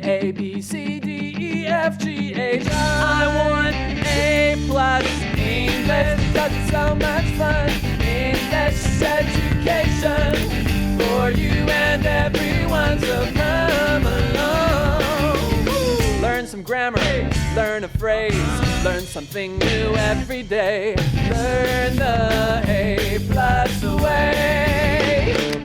A, B, C, D, E, F, G, H, I want A+. English, that's so much fun. English education for you and everyone, so come along. Learn some grammar, learn a phrase, learn something new every day. Learn the A+ way.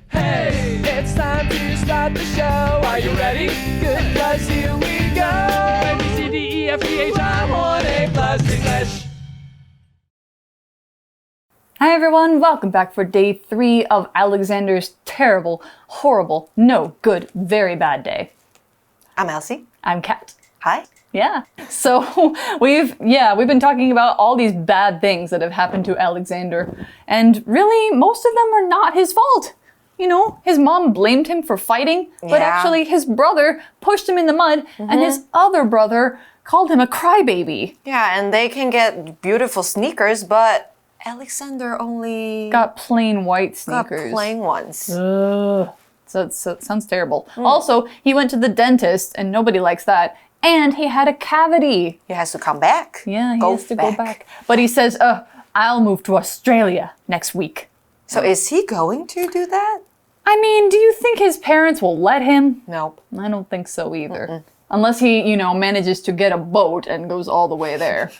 Hey, it's time to start the show. Are you ready? Good, 'cause here we go. A, B, C, D, E, F, G, H, I want A+ English. Hi everyone, welcome back for day 3 of Alexander's terrible, horrible, no good, very bad day. I'm Elsie. I'm Kat. Hi. Yeah. So we've been talking about all these bad things that have happened to Alexander, and really most of them are not his fault. You know, his mom blamed him for fighting, but actually his brother pushed him in the mud, and his other brother called him a crybaby. Yeah, and they can get beautiful sneakers, but Alexander only got plain white sneakers. Got plain ones. Ugh. So it sounds terrible. Also, he went to the dentist, and nobody likes that. And he had a cavity. He has to come back. Yeah, he has to go back. But he says, I'll move to Australia next week. So is he going to do that? I mean, do you think his parents will let him? Nope. I don't think so either. Unless he, manages to get a boat and goes all the way there.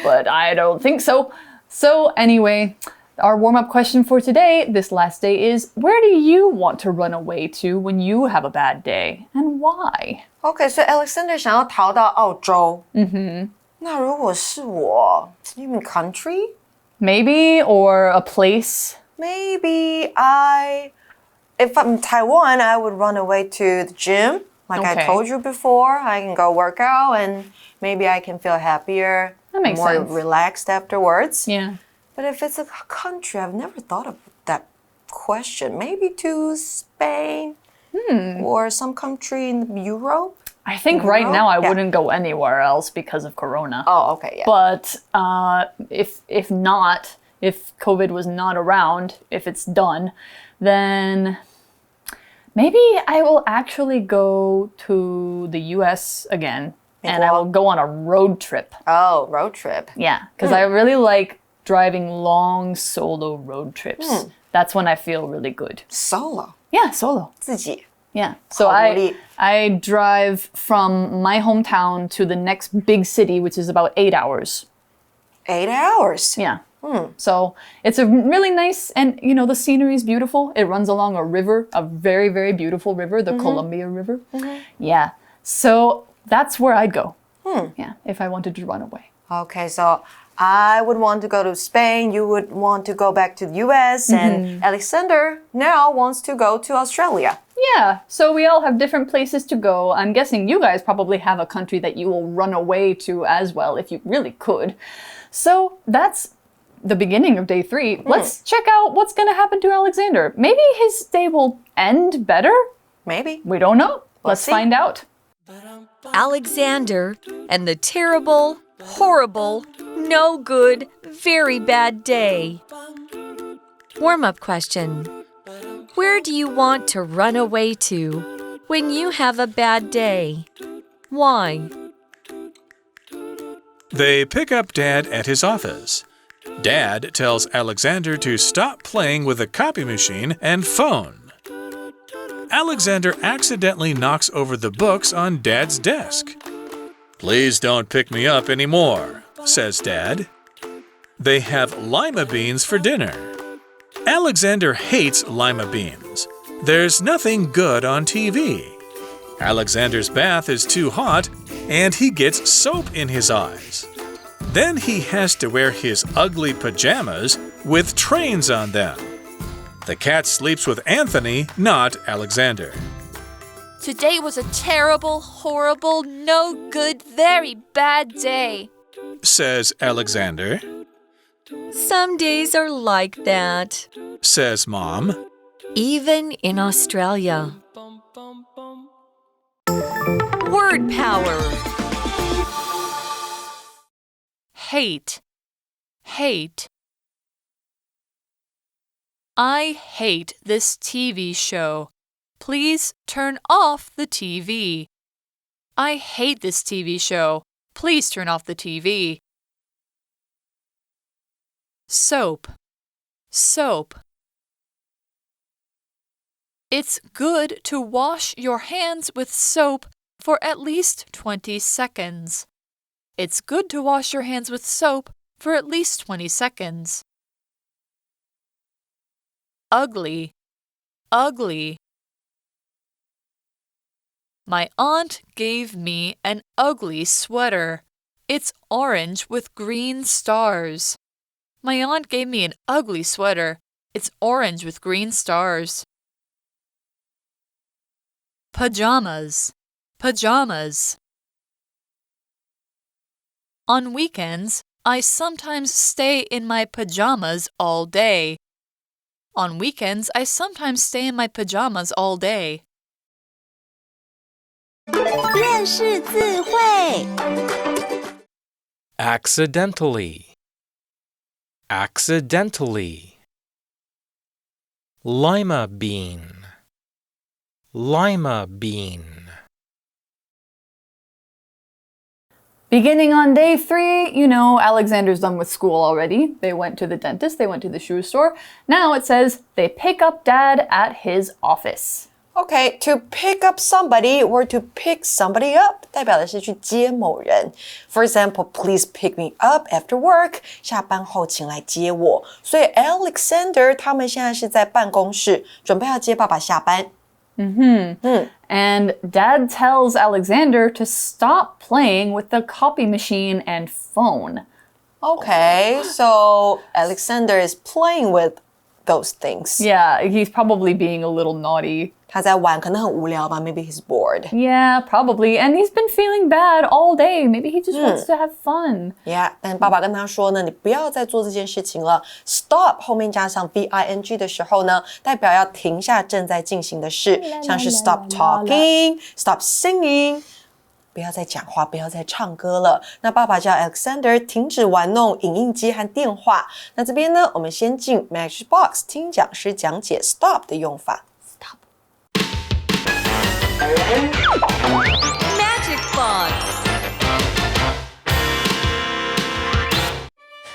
But I don't think so. So anyway, our warm-up question for today, this last day, is where do you want to run away to when you have a bad day? And why? Okay, so Alexander 想要逃到澳洲。那如果是我 you mean country? Maybe, or a place? Maybe if I'm in Taiwan, I would run away to the gym. Like I told you before, I can go work out and maybe I can feel happier. That makes more sense. Relaxed afterwards. Yeah. But if it's a country, I've never thought of that question. Maybe to Spain or some country in Europe. I think right now I wouldn't go anywhere else because of Corona. Oh, okay, yeah. But if COVID was not around, if it's done, then maybe I will actually go to the US again. And I will go on a road trip. Oh, road trip. Yeah, because I really like driving long solo road trips. That's when I feel really good. Solo? Yeah, solo. 自己. Yeah, so I drive from my hometown to the next big city, which is about 8 hours. 8 hours? Yeah. So it's a really nice, and the scenery is beautiful. It runs along a river, a very, very beautiful river, the Columbia River. Yeah, so that's where I'd go. Yeah, if I wanted to run away. Okay, so I would want to go to Spain, you would want to go back to the US, and Alexander now wants to go to Australia. Yeah, so we all have different places to go. I'm guessing you guys probably have a country that you will run away to as well, if you really could. So that's the beginning of day 3. Let's check out what's going to happen to Alexander. Maybe his day will end better? Maybe. We don't know. Let's find out. Alexander and the terrible, horrible, no good, very bad day. Warm-up question. Where do you want to run away to when you have a bad day? Why? They pick up Dad at his office. Dad tells Alexander to stop playing with the copy machine and phone. Alexander accidentally knocks over the books on Dad's desk. "Please don't pick me up anymore," says Dad. They have lima beans for dinner. Alexander hates lima beans. There's nothing good on TV. Alexander's bath is too hot, and he gets soap in his eyes. Then he has to wear his ugly pajamas with trains on them. The cat sleeps with Anthony, not Alexander. Today was a terrible, horrible, no good, very bad day, says Alexander. Some days are like that, says Mom. Even in Australia. Word power. Hate. Hate. I hate this TV show. Please turn off the TV. I hate this TV show. Please turn off the TV. Soap. Soap. It's good to wash your hands with soap for at least 20 seconds. It's good to wash your hands with soap for at least 20 seconds. Ugly. Ugly. My aunt gave me an ugly sweater. It's orange with green stars. My aunt gave me an ugly sweater. It's orange with green stars. Pajamas. Pajamas. On weekends, I sometimes stay in my pajamas all day. On weekends, I sometimes stay in my pajamas all day. 认识字汇 accidentally, accidentally. Lima bean, lima bean. Beginning on day 3, you know, Alexander's done with school already. They went to the dentist, they went to the shoe store. Now it says they pick up Dad at his office. Okay, to pick up somebody or to pick somebody up 代表的是去接某人。For example, please pick me up after work. 下班后请来接我。所以 Alexander 他们现在是在办公室，准备要接爸爸下班。And Dad tells Alexander to stop playing with the copy machine and phone. Okay, so Alexander is playing with those things. Yeah, he's probably being a little naughty. 他在玩，可能很无聊吧 Maybe he's bored. Yeah, probably. And he's been feeling bad all day. Maybe he just wants to have fun. Yeah, 但爸爸跟他说呢，你不要再做这件事情了。Stop 后面加上 VING 的时候呢，代表要停下正在进行的事，像是 stop talking, stop singing. 不要再讲话，不要再唱歌了。那爸爸叫 Alexander 停止玩弄影印机和电话。那这边呢，我们先进 Magic Box 听讲师讲解 stop 的用法。Stop. Magic Box.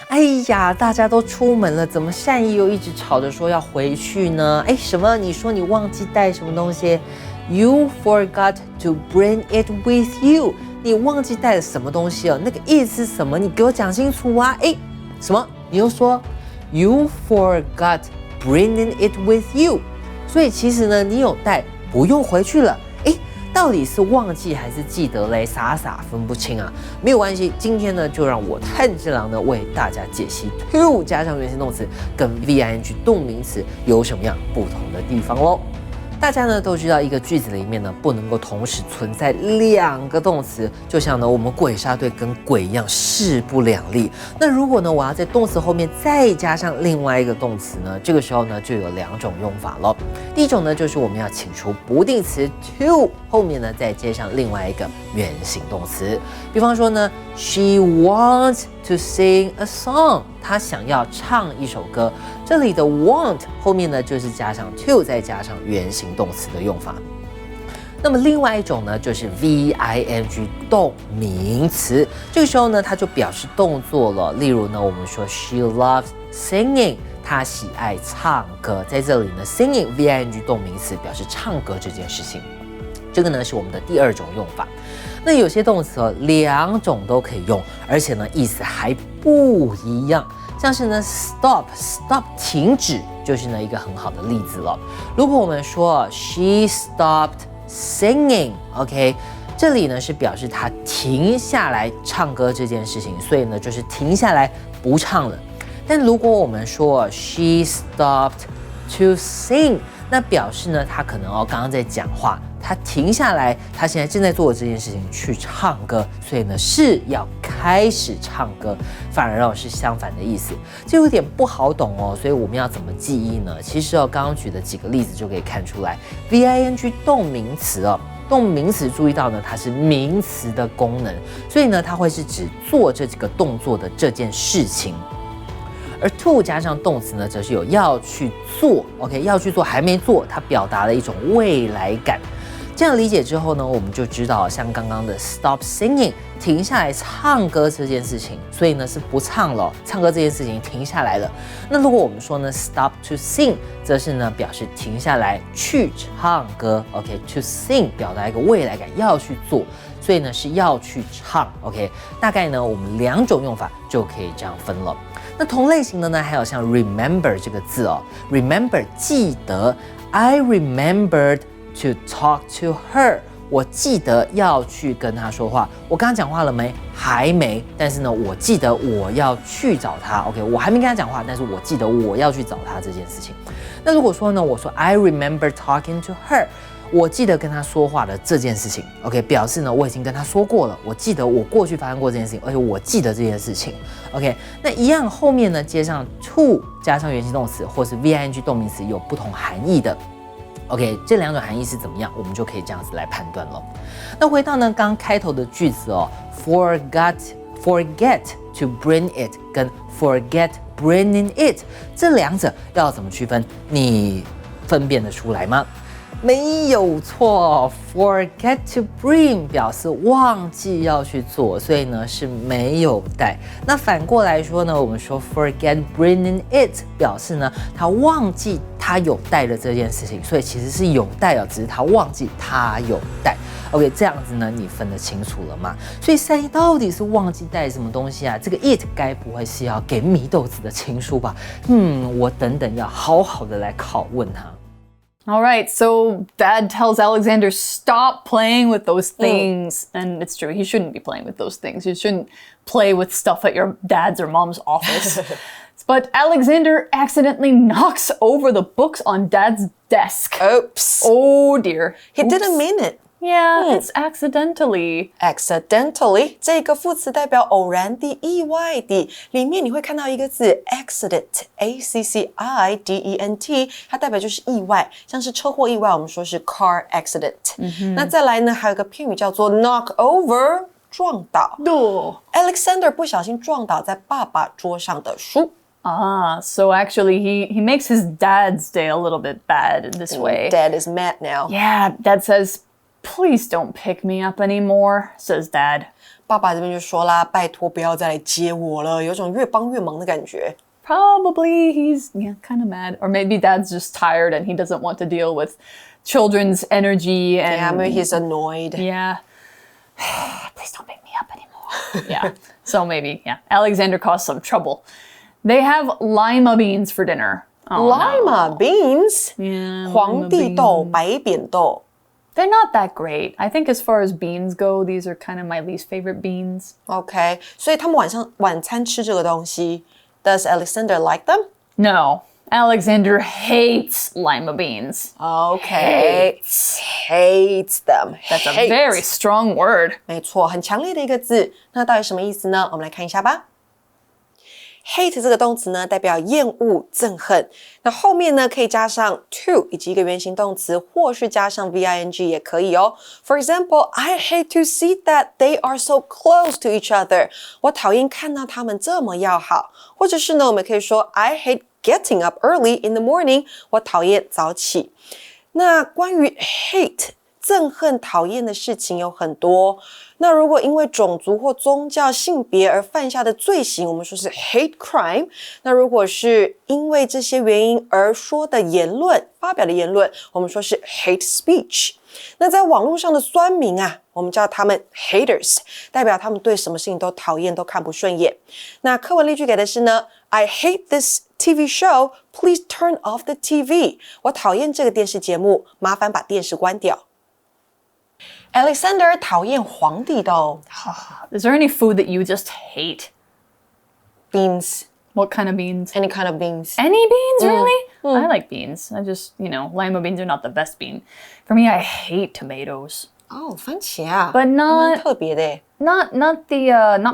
哎呀，大家都出门了，怎么善意又一直吵着说要回去呢？哎，什么？你说你忘记带什么东西？ You forgot to bring it with you. 你忘记带了什么东西哦？那个意思是什么？你给我讲清楚啊！哎，什么？你又说 You forgot bringing it with you. 所以其实呢，你有带，不用回去了。哎，到底是忘记还是记得嘞？傻傻分不清啊！没有关系，今天呢，就让我炭治郎呢为大家解析 to 加上原形动词跟 VING 动名词有什么样不同的地方喽。 大家呢都知道，一个句子里面呢不能够同时存在2个动词，就像呢我们鬼杀队跟鬼一样势不两立。那如果呢我要在动词后面再加上另外一个动词呢，这个时候呢就有2种用法了。第一种呢就是我们要请出不定词 to 后面呢再接上另外一个原形动词。比方说呢 ，She wants to sing a song， 她想要唱一首歌。 这里的 want 后面呢，就是加上 to 再加上原形动词的用法。那么另外一种呢，就是 VING 动名词。这个时候呢，它就表示动作了。例如呢，我们说 She loves singing， 她喜爱唱歌。在这里呢 ，singing VING 动名词表示唱歌这件事情。这个呢是我们的第2种用法。那有些动词哦，2种都可以用，而且呢意思还不一样。 像是呢 ，stop 停止，就是呢一个很好的例子了。如果我们说 she stopped singing，OK， 这里呢是表示她停下来唱歌这件事情，所以呢就是停下来不唱了。但如果我们说 she stopped to sing， 那表示呢她可能刚刚在讲话。 他停下来，他现在正在做的这件事情去唱歌，所以呢是要开始唱歌，反而是相反的意思，这有点不好懂哦。所以我们要怎么记忆呢？其实刚刚举的几个例子就可以看出来 ，VING 动名词哦，动名词注意到呢它是名词的功能，所以呢它会是指做这几个动作的这件事情。 而 to 加上动词呢，则是有要去做 ，OK， 要去做还没做，它表达了一种未来感。这样理解之后呢，我们就知道像刚刚的 stop singing 停下来唱歌这件事情，所以呢是不唱了，唱歌这件事情停下来了。那如果我们说呢 stop to sing， 则是呢表示停下来去唱歌。OK， to sing 表达一个未来感，要去做，所以呢是要去唱。OK， 大概呢我们2种用法就可以这样分了。那同类型的呢，还有像 remember 这个字哦 ，remember 记得 ，I remembered to talk to her。我记得要去跟她说话。我刚刚讲话了没？还没。但是呢，我记得我要去找她。OK， 我还没跟她讲话，但是我记得我要去找她这件事情。那如果说呢，我说 I remember talking to her， 我记得跟她说话的这件事情。OK， 表示呢我已经跟她说过了，我记得我过去发生过这件事情，而且我记得这件事情。OK， 那一样后面呢接上 to 加上原形动词或是 VING 动名词有不同含义的。OK， 这2种含义是怎么样，我们就可以这样子来判断了。那回到呢刚开头的句子哦 ，forget to bring it 跟 forget bringing it 这2者要怎么区分？你分辨得出来吗？没有错 ，forget to bring 表示忘记要去做，所以呢是没有带。那反过来说呢，我们说 forget bringing it 表示呢他忘记他有带的这件事情，所以其实是有带哦，只是他忘记他有带。OK， 这样子呢你分得清楚了吗？所以善意到底是忘记带什么东西啊？这个 it 该不会是要给米豆子的情书吧？我等等要好好的来拷问他。All right, so Dad tells Alexander, stop playing with those things. And it's true, he shouldn't be playing with those things. You shouldn't play with stuff at your dad's or mom's office. But Alexander accidentally knocks over the books on Dad's desk. Oops. Oh dear. He didn't mean it. Yeah, it's accidentally. Accidentally 这个副词代表偶然的、意外的，里面你会看到一个字 accident， A-C-C-I-D-E-N-T， 它代表就是意外，像是车祸意外，我们说是 car accident。那再来呢，还有一个片语叫做 knock over， 撞倒。Alexander 不小心撞倒在爸爸桌上的书。So actually he makes his dad's day a little bit bad in this way. Dad is mad now. Yeah, Dad says,Please don't pick me up anymore, says Dad. 爸爸这边就说啦，拜托不要再来接我了，有种越帮越忙的感觉。Probably he's kind of mad. Or maybe Dad's just tired and he doesn't want to deal with children's energy. And Yeah, maybe he's annoyed. Yeah. Please don't pick me up anymore. Yeah. So maybe, Alexander caused some trouble. They have lima beans for dinner. Lima beans? Yeah, 黄地豆、白扁豆。They're not that great. I think as far as beans go, these are kind of my least favorite beans. OK， 所以他们晚餐吃这个东西。Does Alexander like them? No. Alexander hates lima beans. OK, hates them. That's a very strong word. 没错，很强烈的一个字。那到底什么意思呢？我们来看一下吧。Hate 这个动词呢，代表厌恶、憎恨。那后面呢，可以加上 to 以及一个原形动词，或是加上 VING 也可以哦。For example, I hate to see that they are so close to each other. 我讨厌看到他们这么要好。或者是呢，我们可以说 I hate getting up early in the morning. 我讨厌早起。那关于 hate憎恨、讨厌的事情有很多。那如果因为种族或宗教、性别而犯下的罪行，我们说是 hate crime。那如果是因为这些原因而说的言论、发表的言论，我们说是 hate speech。那在网络上的酸民啊，我们叫他们 haters， 代表他们对什么事情都讨厌、都看不顺眼。那课文例句给的是呢 I hate this TV show, please turn off the TV. 我讨厌这个电视节目，麻烦把电视关掉。Alexander 讨厌黄地豆。Is there any food that you just hate? Beans. What kind of beans? Any kind of beans. Any beans, really? I like beans. I just, lima beans are not the best bean. For me, I hate tomatoes. 哦，番茄啊。 But 蛮特别的耶。not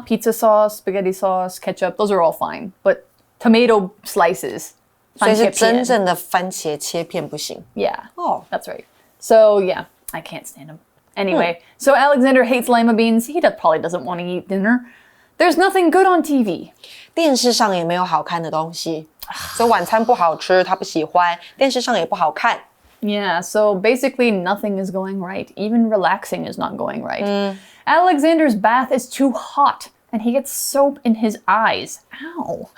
pizza sauce, spaghetti sauce, ketchup. Those are all fine. But tomato slices. 所以是真正的番茄切片不行。Yeah. Oh. That's right. So, yeah, I can't stand them. Anyway, so Alexander hates lima beans. He probably doesn't want to eat dinner. There's nothing good on TV. 电视上也没有好看的东西，所以晚餐不好吃，他不喜欢，电视上也不好看。Yeah, so basically nothing is going right. Even relaxing is not going right. Alexander's bath is too hot, and he gets soap in his eyes. Ow.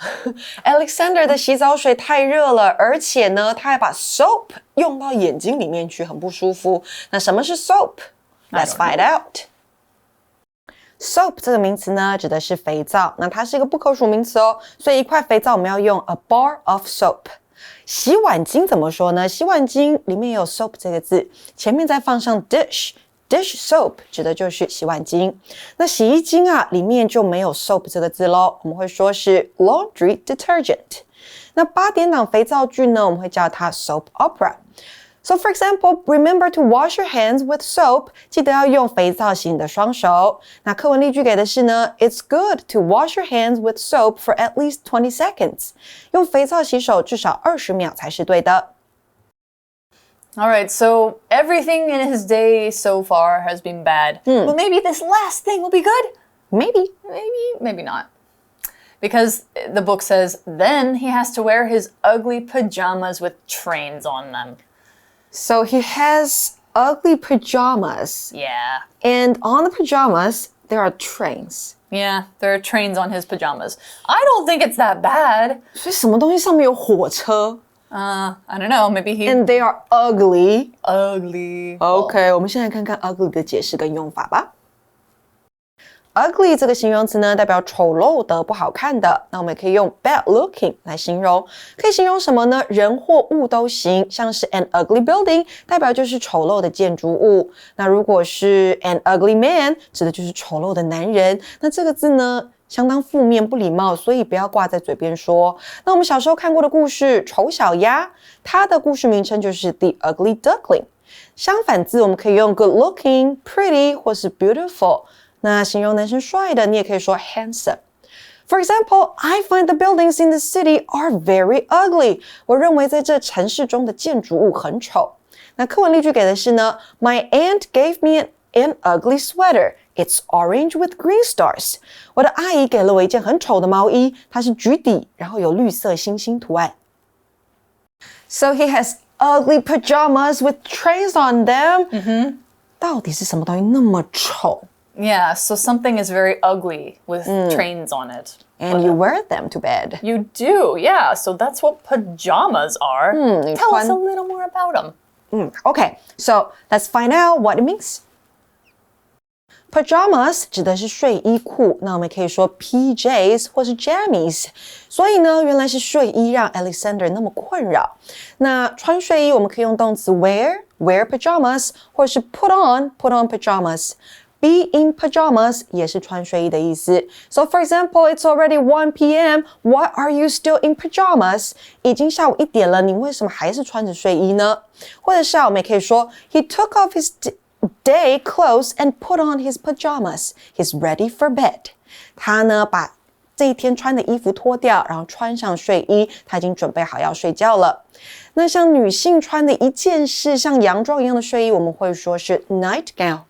Alexander 的洗澡水太热了，而且呢，他还把 soap 用到眼睛里面去，很不舒服。那什么是 soap？Let's find out. Soap 这个名词呢，指的是肥皂，那它是一个不可数名词哦，所以一块肥皂我们要用 a bar of soap。洗碗巾怎么说呢？洗碗巾里面也有 soap 这个字，前面再放上 dish soap 指的就是洗碗巾。那洗衣精啊，里面就没有 soap 这个字咯，我们会说是 laundry detergent。那8点档肥皂剧呢，我们会叫它 soap opera。So for example, remember to wash your hands with soap. 记得要用肥皂洗你的双手。那课文例句给的是呢 It's good to wash your hands with soap for at least 20 seconds. 用肥皂洗手至少20秒才是对的。All right, so everything in his day so far has been bad. But maybe this last thing will be good? Maybe. Maybe not. Because the book says, then he has to wear his ugly pajamas with trains on them. So he has ugly pajamas. Yeah. And on the pajamas, there are trains. Yeah, there are trains on his pajamas. I don't think it's that bad. 所以什么东西上面有火车 I don't know, maybe he... And they are ugly. Ugly. OK, 我们先来看看 ugly 的解释跟用法吧。Ugly 这个形容词呢，代表丑陋的、不好看的。那我们也可以用 bad looking 来形容。可以形容什么呢？人或物都行，像是 an ugly building 代表就是丑陋的建筑物。那如果是 an ugly man 指的就是丑陋的男人。那这个字呢，相当负面、不礼貌，所以不要挂在嘴边说。那我们小时候看过的故事《丑小鸭》，它的故事名称就是 The Ugly Duckling。相反字我们可以用 good looking, pretty 或是 beautiful。那形容男生帅的，你也可以说 handsome. For example, I find the buildings in the city are very ugly. 我认为在这城市中的建筑物很丑。那课文例句给的是呢 My aunt gave me an ugly sweater. It's orange with green stars. 我的阿姨给了我一件很丑的毛衣，它是橘底，然后有绿色星星图案。So he has ugly pajamas with trains on them. 到底是什么东西那么丑？ Yeah, so something is very ugly with trains on it. And you wear them to bed. You do, yeah. So that's what pajamas are. Tell us a little more about them. Okay, so let's find out what it means. Pajamas 指的是睡衣裤，那我们可以说 PJs 或是 jammies。所以呢，原来是睡衣让 Alexander 那么困扰。那穿睡衣我们可以用动词 wear pajamas， 或是 put on pajamas。Be in pajamas 也是穿睡衣的意思。So for example, it's already 1 p.m. Why are you still in pajamas? 已经下午1点了，你为什么还是穿着睡衣呢？或者是我们也可以说 He took off his day clothes and put on his pajamas. He's ready for bed. 他呢把这一天穿的衣服脱掉，然后穿上睡衣，他已经准备好要睡觉了。那像女性穿的一件式像洋装一样的睡衣，我们会说是 nightgown。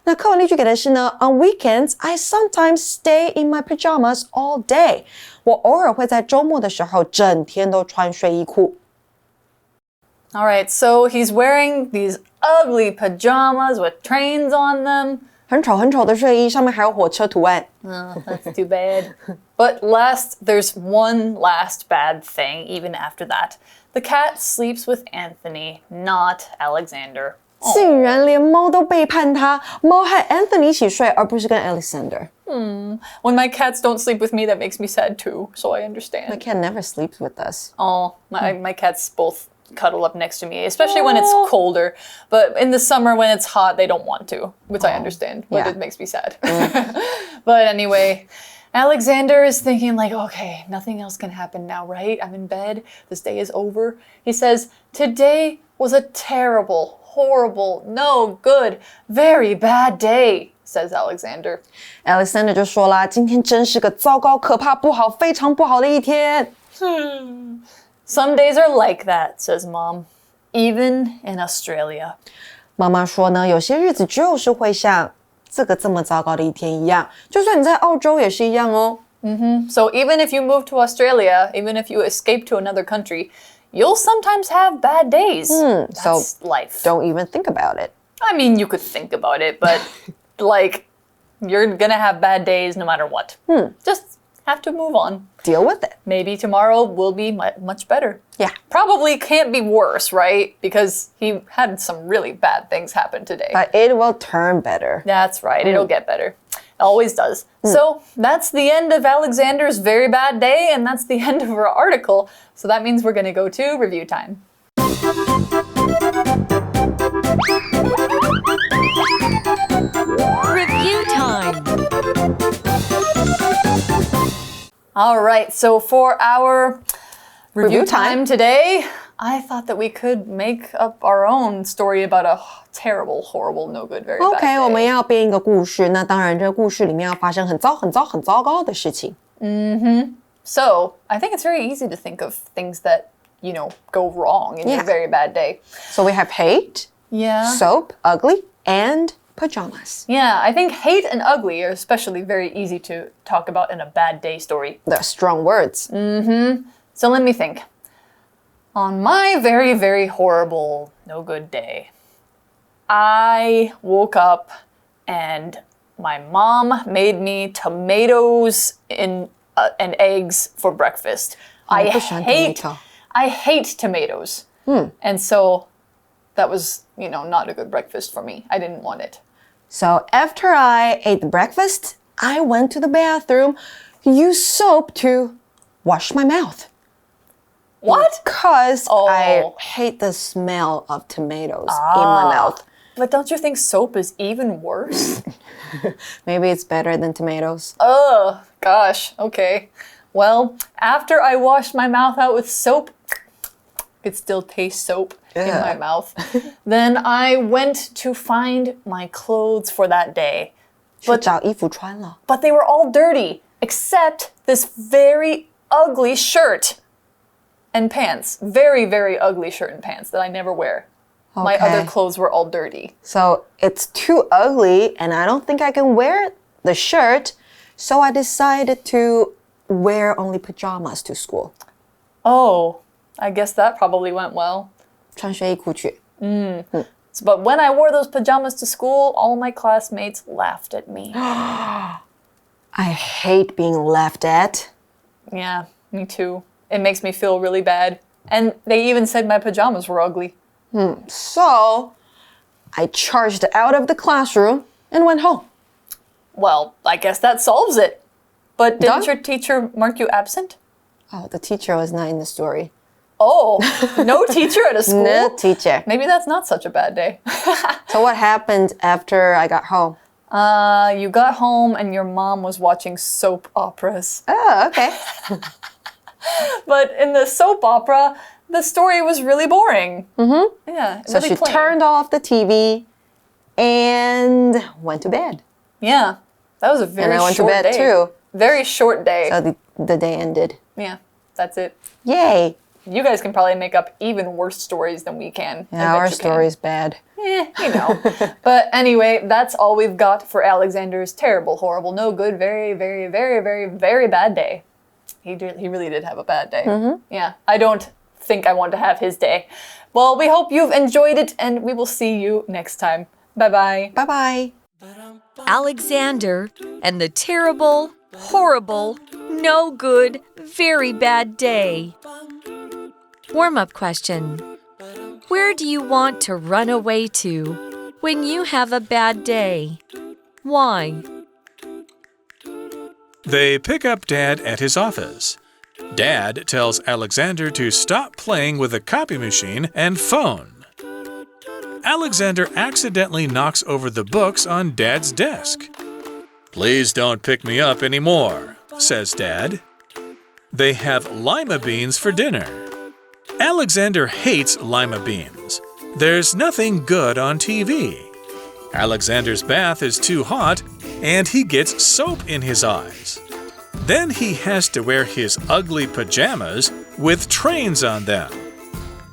那课文例句给的是呢 On weekends, I sometimes stay in my pajamas all day. 我偶尔会在周末的时候整天都穿睡衣裤。All right, so he's wearing these ugly pajamas with trains on them. 很丑很丑的睡衣，上面还有火车图案。That's too bad. But there's one last bad thing even after that. The cat sleeps with Anthony, not Alexander. 竟然连猫都背叛他，猫和 Anthony 一起睡，而不是跟 Alexander。When my cats don't sleep with me, that makes me sad too, so I understand. My cat never sleeps with us. Oh, my cats both cuddle up next to me, especially when it's colder. But in the summer when it's hot, they don't want to, which I understand, but it makes me sad. But anyway, Alexander is thinking like, okay, nothing else can happen now, right? I'm in bed. This day is over. He says, today was a terrible, horrible, no good, very bad day, says Alexander. Alexander 就说啦，今天真是个糟糕、可怕、不好、非常不好的一天。Some days are like that, says Mom, even in Australia. 妈妈说呢，有些日子就是会像这个这么糟糕的一天一样，就算你在澳洲也是一样哦。So even if you move to Australia, even if you escape to another country, you'll sometimes have bad days. That's so life. Don't even think about it. I mean, you could think about it, but like, you're gonna have bad days no matter what. Just have to move on. Deal with it. Maybe tomorrow will be much better. Yeah. Probably can't be worse, right? Because he had some really bad things happen today. But it will turn better. That's right. It'll get better. It always does. So that's the end of Alexander's very bad day, and that's the end of our article. So that means we're going to go to review time. Review time. All right. So for our review Review time. time today, I thought that we could make up our own story about a terrible, horrible, no good, very bad OK， day. 我们要编一个故事。那当然，这个故事里面要发生很糟糕的事情。So I think it's very easy to think of things that, go wrong in your Yeah. very bad day. So we have hate, Yeah. soap, ugly, and pajamas. Yeah, I think hate and ugly are especially very easy to talk about in a bad day story. The strong words. So let me think. On my very, very horrible, no good day, I woke up and my mom made me tomatoes and eggs for breakfast. I 不喜欢 hate tomato. I hate tomatoes. And so that was, not a good breakfast for me. I didn't want it. So after I ate the breakfast, I went to the bathroom, used soap to wash my mouth. What? Because I Oh. hate the smell of tomatoes in my mouth. But don't you think soap is even worse? Maybe it's better than tomatoes. Oh, gosh. Okay. Well, after I washed my mouth out with soap, I could still taste soap in my Ugh. mouth. Then I went to find my clothes for that day. 去找衣服穿了。 But they were all dirty, except this very ugly shirt and pants. Very, very ugly shirt and pants that I never wear. My other Okay. clothes were all dirty. So it's too ugly and I don't think I can wear the shirt. So I decided to wear only pajamas to school. Oh, I guess that probably went well. 穿睡衣裤去。 But when I wore those pajamas to school, all my classmates laughed at me. I hate being laughed at. Yeah, me too. It makes me feel really bad. And they even said my pajamas were ugly. So I charged out of the classroom and went home. Well, I guess that solves it. But didn't Done? your teacher mark you absent? Oh, the teacher was not in the story. Oh, no teacher at a school? No teacher. Maybe that's not such a bad day. So what happened after I got home? You got home and your mom was watching soap operas. Oh, okay. But in the soap opera, the story was really boring. Yeah, So really she plain. turned off the TV and went to bed. Yeah, that was a very And I went to short bed day. too. Very short day. So the day ended. Yeah, that's it. Yay. You guys can probably make up even worse stories than we can. I Yeah, bet our you can. story's bad. But anyway, that's all we've got for Alexander's terrible, horrible, no good, very, very, very, very, very bad day. He really did have a bad day. Yeah, I don't think I want to have his day. Well, we hope you've enjoyed it, and we will see you next time. Bye-bye. Bye-bye. Alexander and the terrible, horrible, no good, very bad day. Warm-up question. Where do you want to run away to when you have a bad day? Why? They pick up Dad at his office. Dad tells Alexander to stop playing with the copy machine and phone. Alexander accidentally knocks over the books on Dad's desk. Please don't pick me up anymore, says Dad. They have lima beans for dinner. Alexander hates lima beans. There's nothing good on TV. Alexander's bath is too hot, and he gets soap in his eyes. Then he has to wear his ugly pajamas with trains on them.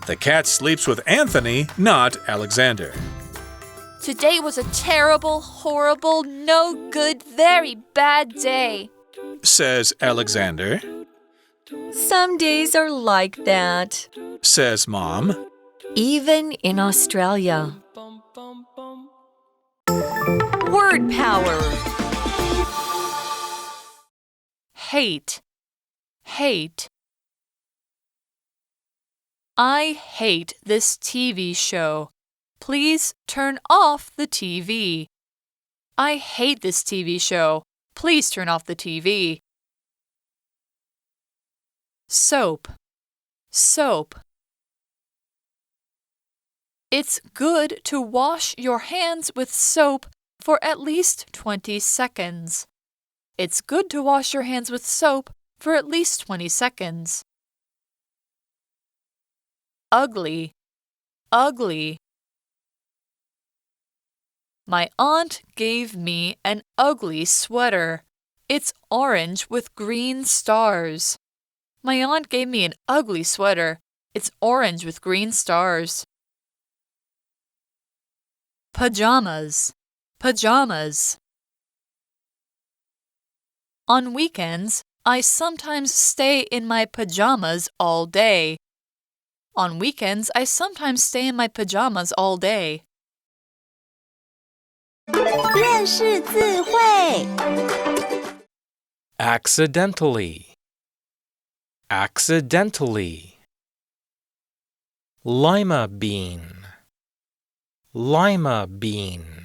The cat sleeps with Anthony, not Alexander. Today was a terrible, horrible, no good, very bad day. Says Alexander. Some days are like that, says Mom. even in Australia. Word power. Hate. Hate. I hate this TV show. Please turn off the TV. I hate this TV show. Please turn off the TV. Soap. Soap. It's good to wash your hands with soap for at least 20 seconds. It's good to wash your hands with soap for at least 20 seconds. Ugly. Ugly. My aunt gave me an ugly sweater. It's orange with green stars. My aunt gave me an ugly sweater. It's orange with green stars. Pajamas. Pajamas. On weekends, I sometimes stay in my pajamas all day. On weekends, I sometimes stay in my pajamas all day. 认识字汇 Accidentally. Accidentally. Lima bean. Lima bean.